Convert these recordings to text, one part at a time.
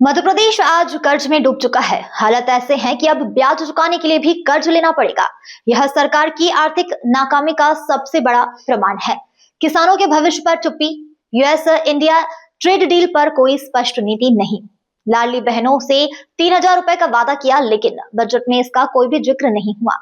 मध्य प्रदेश आज कर्ज में डूब चुका है। हालात ऐसे हैं कि अब ब्याज चुकाने के लिए भी कर्ज लेना पड़ेगा। यह सरकार की आर्थिक नाकामी का सबसे बड़ा प्रमाण है। किसानों के भविष्य पर चुप्पी, यूएस इंडिया ट्रेड डील पर कोई स्पष्ट नीति नहीं। लाडली बहनों से 3,000 रुपए का वादा किया, लेकिन बजट में इसका कोई भी जिक्र नहीं हुआ।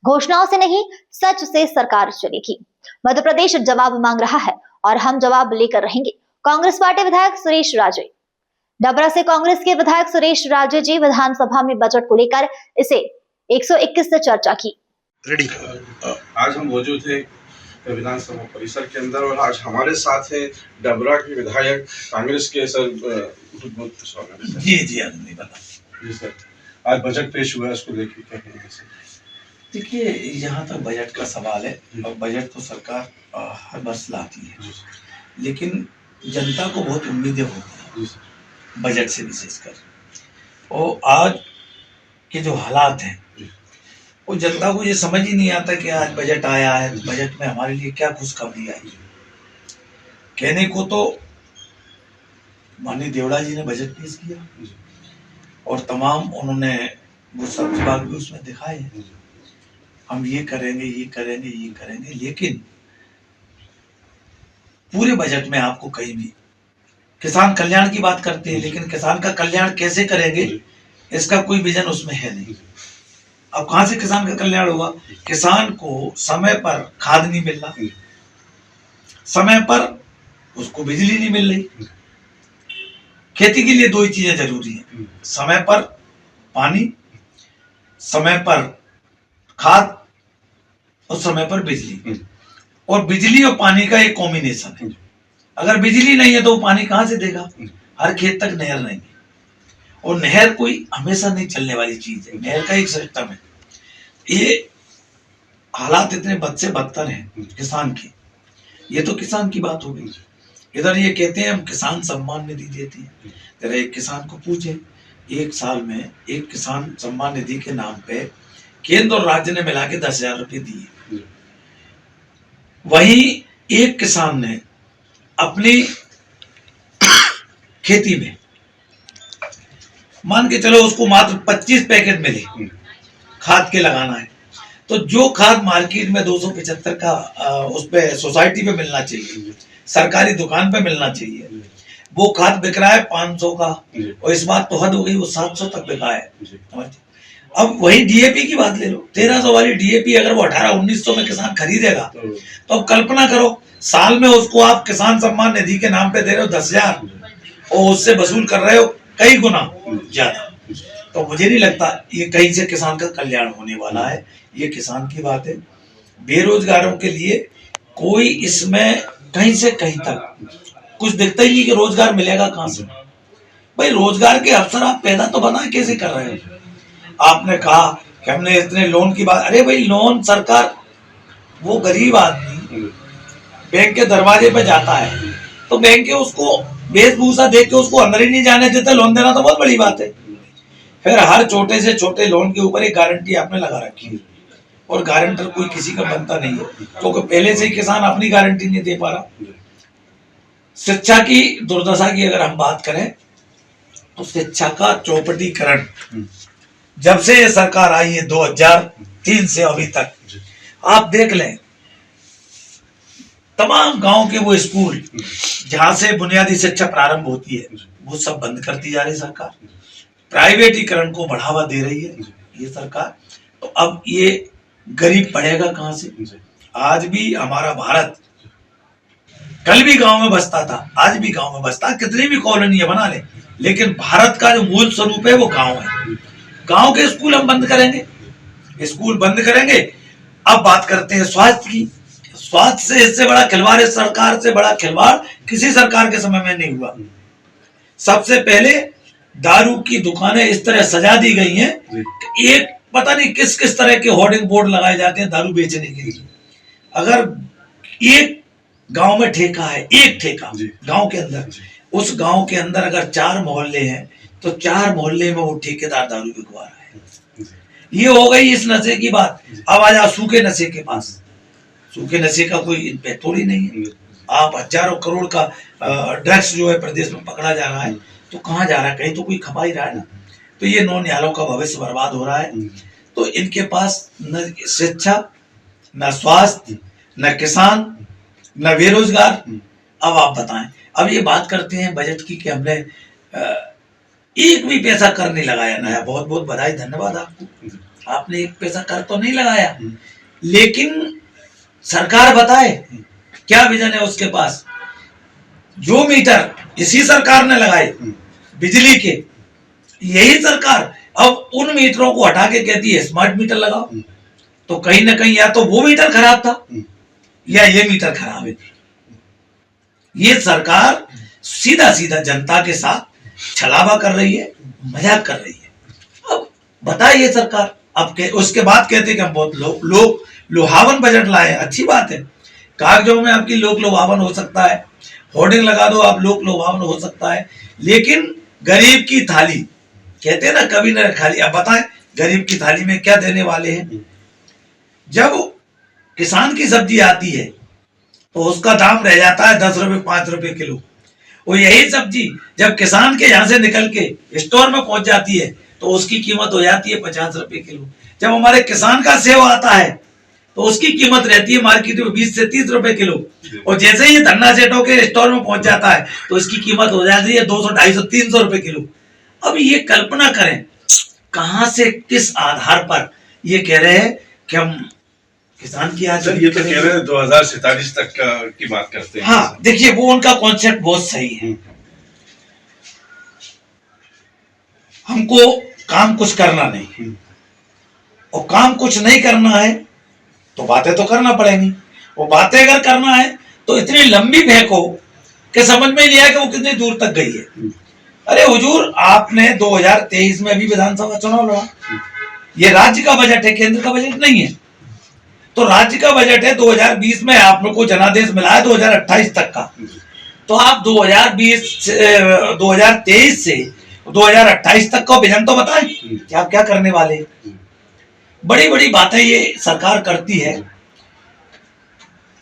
घोषणाओं से नहीं, सच से सरकार चलेगी। मध्य प्रदेश जवाब मांग रहा है और हम जवाब लेकर रहेंगे। कांग्रेस पार्टी विधायक सुरेश राजे। डबरा से कांग्रेस के विधायक सुरेश राजे जी विधानसभा में बजट को लेकर इसे 121 से चर्चा की। रेडी। आज हम मौजूद थे विधानसभा परिसर के अंदर और आज हमारे साथ है डबरा के विधायक कांग्रेस के सर स्वागत है। जी आदमी बता। जी सर, आज बजट पेश हुआ है, उसको लेकर क्या कहेंगे सर? देखिए, यहाँ तक बजट का सवाल है और बजट तो सरकार हर वर्ष लाती है, लेकिन जनता को बहुत उम्मीदें होती हैं बजट से विशेषकर। और आज के जो हालात हैं वो जनता को ये समझ ही नहीं आता कि आज बजट आया है, बजट में हमारे लिए क्या खुशखबरी आई। कहने को तो माननीय देवड़ा जी ने बजट पेश किया और तमाम उन्होंने वो सब विभाग भी उसमें दिखाए हैं, हम ये करेंगे ये करेंगे ये करेंगे, लेकिन पूरे बजट में आपको कहीं भी किसान कल्याण की बात करते हैं, लेकिन किसान का कल्याण कैसे करेंगे इसका कोई विजन उसमें है नहीं। अब कहां से किसान का कल्याण होगा? किसान को समय पर खाद नहीं मिल रहा, समय पर उसको बिजली नहीं मिल रही। खेती के लिए दो ही चीजें जरूरी हैं, समय पर पानी, समय पर खाद और समय पर बिजली। और बिजली और पानी का एक कॉम्बिनेशन है। अगर बिजली नहीं है तो वो पानी कहां से देगा? हर खेत तक नहर नहीं है, और नहर कोई हमेशा नहीं चलने वाली चीज है, नहर का एक सिस्टम है। ये हालात इतने बद से बदतर हैं किसान के। ये तो किसान की बात हो गई। इधर ये कहते हैं हम किसान सम्मान निधि देते हैं। जरा एक किसान को पूछे, एक साल में एक किसान सम्मान निधि के नाम पे केंद्र और राज्य ने मिला के 10,000 रुपए दिए। वही एक किसान ने अपनी खेती में मान के चलो उसको मात्र 25 पैकेट मिले खाद के लगाना है, तो जो खाद मार्केट में 275 का उस पे सोसाइटी पे मिलना चाहिए, सरकारी दुकान पे मिलना चाहिए, वो खाद बिक रहा है 500 का। और इस बात तो हद हो गई, वो 700 तक बिका है। अब वही डीएपी की बात ले लो, 1300 वाली डीएपी अगर वो 1800-1900 में किसान खरीदेगा तो अब कल्पना करो, साल में उसको आप किसान सम्मान निधि के नाम पे दे रहे हो 10,000 और उससे वसूल कर रहे हो कई गुना ज्यादा। तो मुझे नहीं लगता ये कहीं से किसान का कल्याण होने वाला है। ये किसान की बात है। बेरोजगारों के लिए कोई इसमें कहीं से कहीं तक कुछ दिखता ही नहीं कि रोजगार मिलेगा कहां से। भाई रोजगार के अवसर आप पैदा तो बना कैसे कर रहे हो? आपने कहा कि हमने इतने लोन की बात, अरे भाई लोन सरकार, वो गरीब आदमी बैंक के दरवाजे पे जाता है तो बैंक के उसको वेशभूषा देख के उसको अंदर ही नहीं जाने देते। लोन देना तो बहुत बड़ी बात है। फिर हर छोटे से छोटे लोन के ऊपर एक गारंटी आपने लगा रखी है, और गारंटर कोई किसी का बनता नहीं है, क्योंकि पहले से ही किसान अपनी गारंटी नहीं दे पा रहा। शिक्षा की दुर्दशा की अगर हम बात करें तो शिक्षा का चौपटीकरण जब से ये सरकार आई है 2003 से अभी तक आप देख लें, तमाम गांव के वो स्कूल जहां से बुनियादी शिक्षा प्रारंभ होती है वो सब बंद करती जा रही सरकार। प्राइवेटीकरण को बढ़ावा दे रही है ये सरकार। तो अब ये गरीब पढ़ेगा कहां से? आज भी हमारा भारत कल भी गांव में बसता था, आज भी गांव में बसता, कितनी भी कॉलोनी बना ले, लेकिन भारत का जो मूल स्वरूप है वो गांव है। गांव के स्कूल हम बंद करेंगे, स्कूल बंद करेंगे। अब बात करते हैं स्वास्थ्य की। स्वास्थ्य से इससे बड़ा खिलवाड़, इस सरकार से बड़ा खिलवाड़ किसी सरकार के समय में नहीं हुआ। सबसे पहले दारू की दुकानें इस तरह सजा दी गई हैं कि एक पता नहीं किस किस तरह के होर्डिंग बोर्ड लगाए जाते हैं दारू बेचने के लिए। अगर एक गांव में ठेका है, एक ठेका गांव के अंदर, उस गांव के अंदर अगर 4 मोहल्ले हैं तो 4 मोहल्ले में वो ठेकेदार दारू बिकवा रहा है। ये हो गई इस नशे की बात। अब आ जाओ सूखे नशे के पास। सूखे नशे का कोई इंस्पेक्टर ही नहीं है। आप हजारों करोड़ का ड्रग्स जो है प्रदेश में पकड़ा जा रहा है, तो कहाँ जा रहा है, कहीं तो कोई खपा ही रहा है ना। तो ये नौनिहालों का भविष्य बर्बाद हो रहा है। तो इनके पास न शिक्षा, न स्वास्थ्य, न किसान, न बेरोजगार। अब आप बताएं, अब ये बात करते हैं बजट की कि हमने एक भी पैसा कर नहीं लगाया नया। बहुत बहुत बधाई, धन्यवाद आपको, आपने एक पैसा कर तो नहीं लगाया, लेकिन सरकार बताए क्या विजन है उसके पास। जो मीटर इसी सरकार ने लगाए बिजली के, यही सरकार अब उन मीटरों को हटा के कहती है स्मार्ट मीटर लगाओ। तो कहीं ना कहीं या तो वो मीटर खराब था या ये मीटर खराब है। ये सरकार सीधा सीधा जनता के साथ छलावा कर रही है, मजाक कर रही है। अब बताइए सरकार, अब उसके बाद कहते कि हम बहुत लुभावन बजट लाए। अच्छी बात है, कागजों में आपकी लोक लुभावन हो सकता है, होर्डिंग लगा दो आप, लोक लुभावन हो सकता है, लेकिन गरीब की थाली कहते हैं ना, कभी न खाली। अब बताएं गरीब की थाली में क्या देने वाले हैं। जब किसान की सब्जी आती है तो उसका दाम रह जाता है 10 रुपए 5 रुपए किलो, और यही सब्जी जब किसान के यहाँ से निकल के स्टोर में पहुंच जाती है तो उसकी कीमत हो जाती है 50 रुपए किलो। जब हमारे किसान का सेव आता है तो उसकी कीमत रहती है मार्केट में 20 से 30 रुपए किलो, और जैसे ही धन्ना सेठों के स्टोर में पहुंच जाता है तो इसकी कीमत हो जाती है 200, 250, 300 रुपए किलो। अब ये कल्पना करें कहां से, किस आधार पर ये कह रहे हैं कि हम किसान की आज। सर ये तो कह रहे हैं 2047 तक की बात करते हैं। हाँ देखिए, वो उनका कॉन्सेप्ट बहुत सही है। हमको काम कुछ करना नहीं, और काम कुछ नहीं करना है तो बातें तो करना पड़ेंगी। वो बातें अगर करना है तो इतनी लंबी फेंको कि समझ में नहीं आया कि वो कितनी दूर तक गई है। अरे हुजूर, आपने 2023 में भी विधानसभा चुनाव लड़ा, ये राज्य का बजट है, केंद्र का बजट नहीं है। तो राज्य का बजट है 2020 में, आप लोग को जनादेश मिला है 2028 तक का। तो आप 2023 से 2028 तक का विजन तो बताएं कि आप क्या करने वाले। बड़ी बड़ी बातें ये सरकार करती है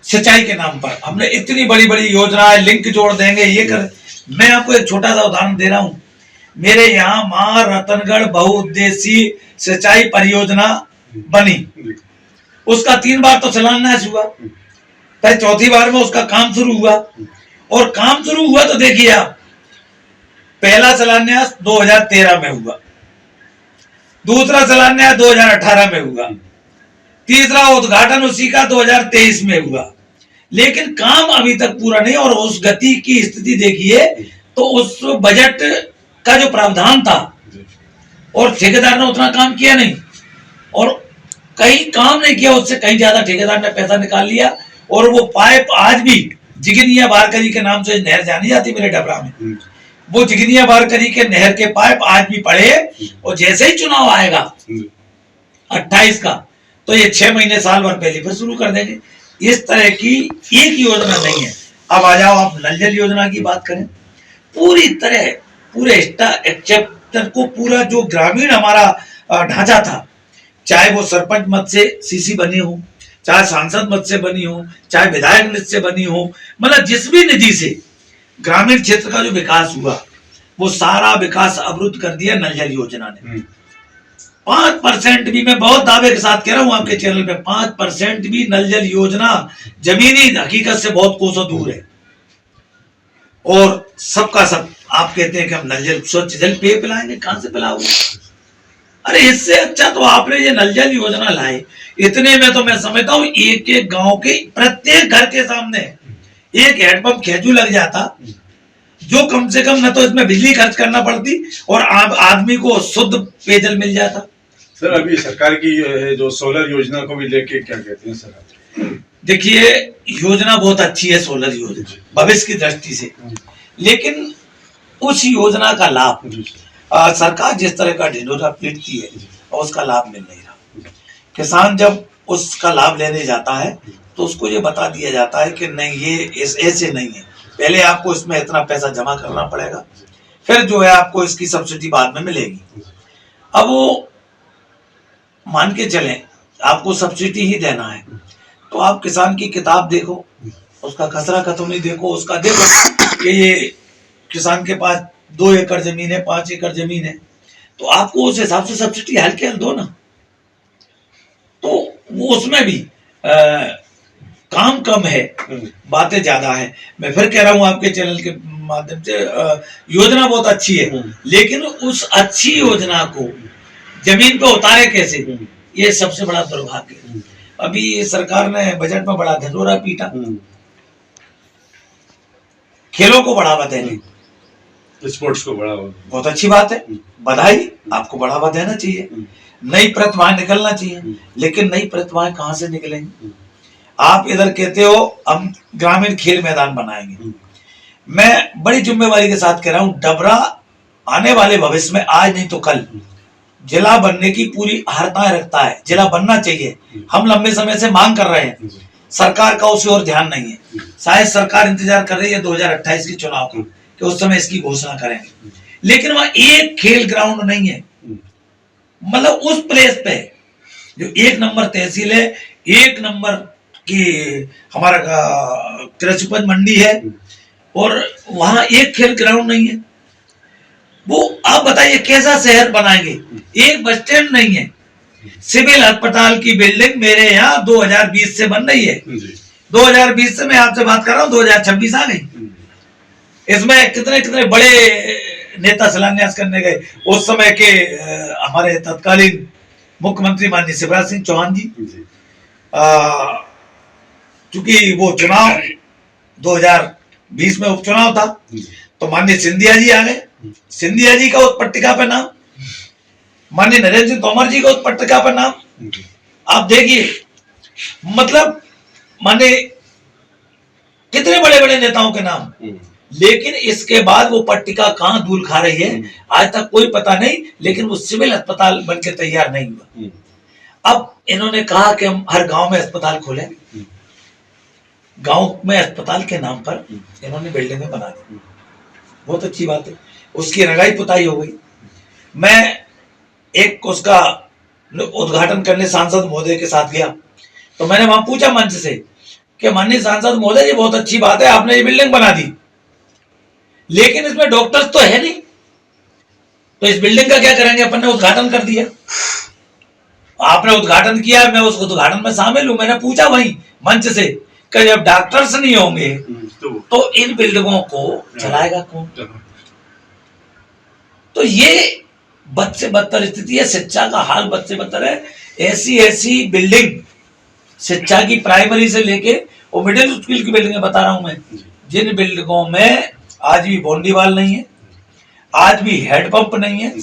सिंचाई के नाम पर। हमने इतनी बड़ी बड़ी योजनाएं, लिंक जोड़ देंगे, ये कर। मैं आपको एक छोटा सा उदाहरण दे रहा हूं। मेरे यहाँ मां रतनगढ़ बहुउद्देशीय सिंचाई परियोजना बनी, उसका 3 बार तो शिलान्यास हुआ, फिर चौथी बार में उसका काम शुरू हुआ। और काम शुरू हुआ तो देखिए आप, पहला शिलान्यास 2013 में हुआ, दूसरा शिलान्यास 2018 में हुआ, तीसरा उद्घाटन उसी का 2023 में हुआ, लेकिन काम अभी तक पूरा नहीं। और उस गति की स्थिति देखिए तो उस बजट का जो प्रावधान था, और ठेकेदार ने उतना काम किया नहीं, और कहीं काम नहीं किया, उससे कहीं ज्यादा ठेकेदार ने पैसा निकाल लिया। और वो पाइप आज भी जिगनिया बारकरी के नाम से नहर जानी जाती मेरे डबरा में, वो जिगनिया बारकरी के नहर के पाइप आज भी पड़े। और जैसे ही चुनाव आएगा 28 का, तो ये 6 महीने साल भर पहले फिर शुरू कर देंगे। इस तरह की एक योजना नहीं है। अब आ जाओ आप नल जल योजना की बात करें, पूरी तरह पूरे एक्चेप्टर को, पूरा जो ग्रामीण हमारा ढांचा था, चाहे वो सरपंच मत से सीसी बनी हो, चाहे सांसद मत से बनी हो, चाहे विधायक निधि से बनी हो, मतलब जिस भी निधि से ग्रामीण क्षेत्र का जो विकास हुआ, वो सारा विकास अवरुद्ध कर दिया नल जल योजना ने। 5% भी, मैं बहुत दावे के साथ कह रहा हूं आपके चैनल पे, 5% भी नल जल योजना जमीनी हकीकत से बहुत कोसों दूर है। और सबका सब आप कहते हैं कि हम नल जल, स्वच्छ जल पेय पिलाएंगे, कहां से पिलाओगे? अरे इससे अच्छा तो आपने ये नल जल योजना लाए, इतने में तो मैं समझता हूँ एक एक गांव के प्रत्येक घर के सामने एक हैंडपंप खेजू लग जाता, जो कम से कम न तो इसमें बिजली खर्च करना पड़ती और आदमी को शुद्ध पेयजल मिल जाता। सर अभी सरकार की जो सोलर योजना को भी लेके क्या कहते हैं सर? देखिए, योजना बहुत अच्छी है सोलर योजना भविष्य की दृष्टि से, लेकिन उस योजना का लाभ सरकार जिस तरह का ढिंढोरा पीटती है और उसका लाभ मिल नहीं रहा। किसान जब उसका लाभ लेने जाता है तो उसको ये बता दिया जाता है कि नहीं, ये ऐसे नहीं है, पहले आपको इसमें इतना पैसा जमा करना पड़ेगा, फिर जो है आपको इसकी सब्सिडी बाद में मिलेगी। अब वो मान के चलें आपको सब्सिडी ही देना है, तो आप किसान की किताब देखो, उसका खसरा खतौनी देखो, उसका देखो कि ये किसान के पास 2 एकड़ जमीन है, 5 एकड़ जमीन है, तो आपको उस हिसाब से सब्सिडी हल्के हल दो ना। तो वो उसमें भी काम कम है, बातें ज्यादा है। मैं फिर कह रहा हूं आपके चैनल के माध्यम से, योजना बहुत अच्छी है, लेकिन उस अच्छी योजना को जमीन पे उतारे कैसे, ये सबसे बड़ा दुर्भाग्य है। अभी सरकार ने बजट में बड़ा ढिंढोरा पीटा, खेलों को बढ़ावा देने, स्पोर्ट्स को बढ़ावा, बहुत अच्छी बात है, बधाई, आपको बढ़ावा देना चाहिए, नई प्रतिभाएं निकलना चाहिए, लेकिन नई प्रतिभाएं कहां से निकलेंगी? आप इधर कहते हो हम ग्रामीण खेल मैदान बनाएंगे, मैं बड़ी जिम्मेवारी के साथ कह रहा हूं, डबरा आने वाले भविष्य में, आज नहीं तो कल, जिला बनने की पूरी हरताएं रखता है, जिला बनना चाहिए। हम लंबे समय से मांग कर रहे हैं, सरकार का उस ओर ध्यान नहीं है। शायद सरकार इंतजार कर रही है 2028 के चुनाव का, कि उस समय इसकी घोषणा करेंगे, लेकिन वहां एक खेल ग्राउंड नहीं है। मतलब उस प्लेस पे जो 1 नंबर तहसील है, 1 नंबर की हमारा कृषि उपज मंडी है, और वहां एक खेल ग्राउंड नहीं है। वो आप बताइए कैसा शहर बनाएंगे? एक बस स्टैंड नहीं है, सिविल अस्पताल की बिल्डिंग मेरे यहाँ 2020 से बन रही है, 2020 से मैं आपसे बात कर रहा हूँ, 2026 आ गई। इसमें कितने कितने बड़े नेता शिलान्यास करने गए। उस समय के हमारे तत्कालीन मुख्यमंत्री माननीय शिवराज सिंह चौहान जी, चूंकि वो चुनाव 2020 में उपचुनाव था, तो माननीय सिंधिया जी आ गए, सिंधिया जी का उस पट्टिका पे नाम, माननीय नरेंद्र सिंह तोमर जी का उस पट्टिका पे नाम। आप देखिए, मतलब माने कितने बड़े बड़े नेताओं के नाम, लेकिन इसके बाद वो पट्टिका कहां धूल खा रही है आज तक कोई पता नहीं, लेकिन वो सिविल अस्पताल बनके तैयार नहीं हुआ। अब इन्होंने कहा कि हम हर गांव में अस्पताल खोलें, गांव में अस्पताल के नाम पर इन्होंने बिल्डिंगें बना दी, बहुत अच्छी बात है, उसकी रंगाई पुताई हो गई। मैं एक उसका उद्घाटन करने सांसद महोदय के साथ गया, तो मैंने वहां पूछा मंच से कि माननीय सांसद महोदय, ये बहुत अच्छी बात है, आपने ये बिल्डिंग बना दी, लेकिन इसमें डॉक्टर्स तो है नहीं, तो इस बिल्डिंग का क्या करेंगे? अपन ने उद्घाटन कर दिया, आपने उद्घाटन किया, मैं उस उद्घाटन में शामिल हूं। मैंने पूछा वहीं मंच से कि जब डॉक्टर्स नहीं होंगे तो इन बिल्डिंगों को चलाएगा कौन? तो ये बद से बदतर स्थिति है, शिक्षा का हाल बद से बदतर है। ऐसी बिल्डिंग, शिक्षा की प्राइमरी से लेके और मिडिल स्कूल की बिल्डिंगें बता रहा हूं मैं, जिन बिल्डिंगों में आज भी बाउंड्री वॉल नहीं है, आज भी हेडपंप नहीं है,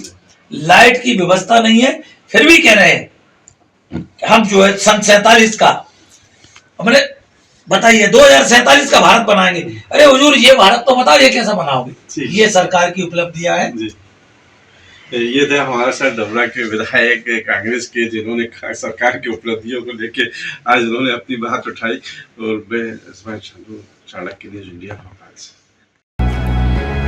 लाइट की व्यवस्था नहीं है, फिर भी कह रहे हैं हम जो है सन 47 का, हमने बताइए 2047 का भारत बनाएंगे। अरे हुजूर, ये भारत तो बताओ, ये कैसा बनाओगे? ये सरकार की उपलब्धियां हैं। ये थे हमारे साथ डबरा के विधायक कांग्रेस के, जिन्होंने सरकार की उपलब्धियों को लेके आज उन्होंने अपनी बात उठाई। और मैं इसमें चाणक्य न्यूज़ इंडिया से।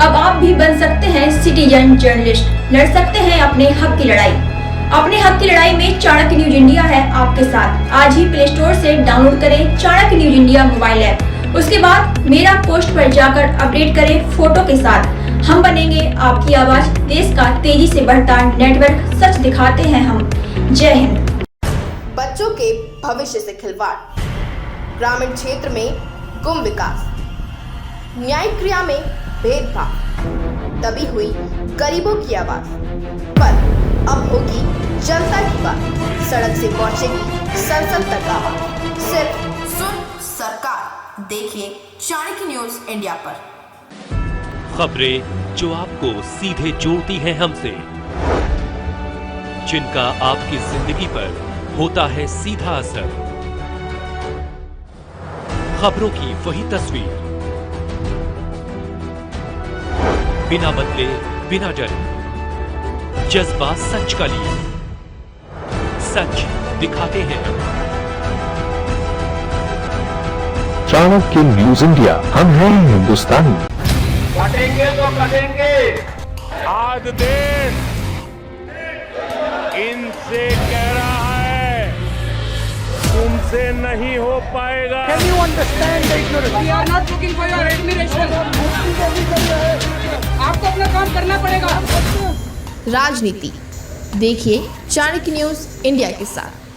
अब आप भी बन सकते हैं सिटीजन जर्नलिस्ट, लड़ सकते हैं अपने हक की लड़ाई। अपने हक की लड़ाई में चाणक्य न्यूज़ इंडिया है आपके साथ। आज ही प्ले स्टोर से डाउनलोड करें Chanakya news India mobile app. उसके बाद मेरा पोस्ट पर जाकर अपडेट करें फोटो के साथ। हम बनेंगे आपकी आवाज, देश का तेजी से बढ़ता नेटवर्क, सच दिखाते हैं हम। जय हिंद। बच्चों के भविष्य से खिलवाड़, ग्रामीण क्षेत्र में गुम विकास, न्यायिक क्रिया में भेदभाव, दबी हुई गरीबों की आवाज, पर अब होगी जनता की बात। सड़क से पहुंचेगी संसद तक आवाज। सिर्फ सुन सरकार, देखिए चाणक्य न्यूज़ इंडिया पर। खबरें जो आपको सीधे जोड़ती हैं हमसे, जिनका आपकी जिंदगी पर होता है सीधा असर। खबरों की वही तस्वीर, बिना बदले बिना डरे, जज्बा सच का लिए, सच दिखाते हैं हम। चाणक्य न्यूज़ इंडिया, हम हैं हिंदुस्तानी। कटेंगे तो कटेंगे। आज देश इनसे कह रहा है तुमसे नहीं हो पाएगा। understand the ignorance. We are not looking for your admiration. आपको अपना काम करना पड़ेगा. राजनीति देखिए चाणक्य न्यूज इंडिया के साथ।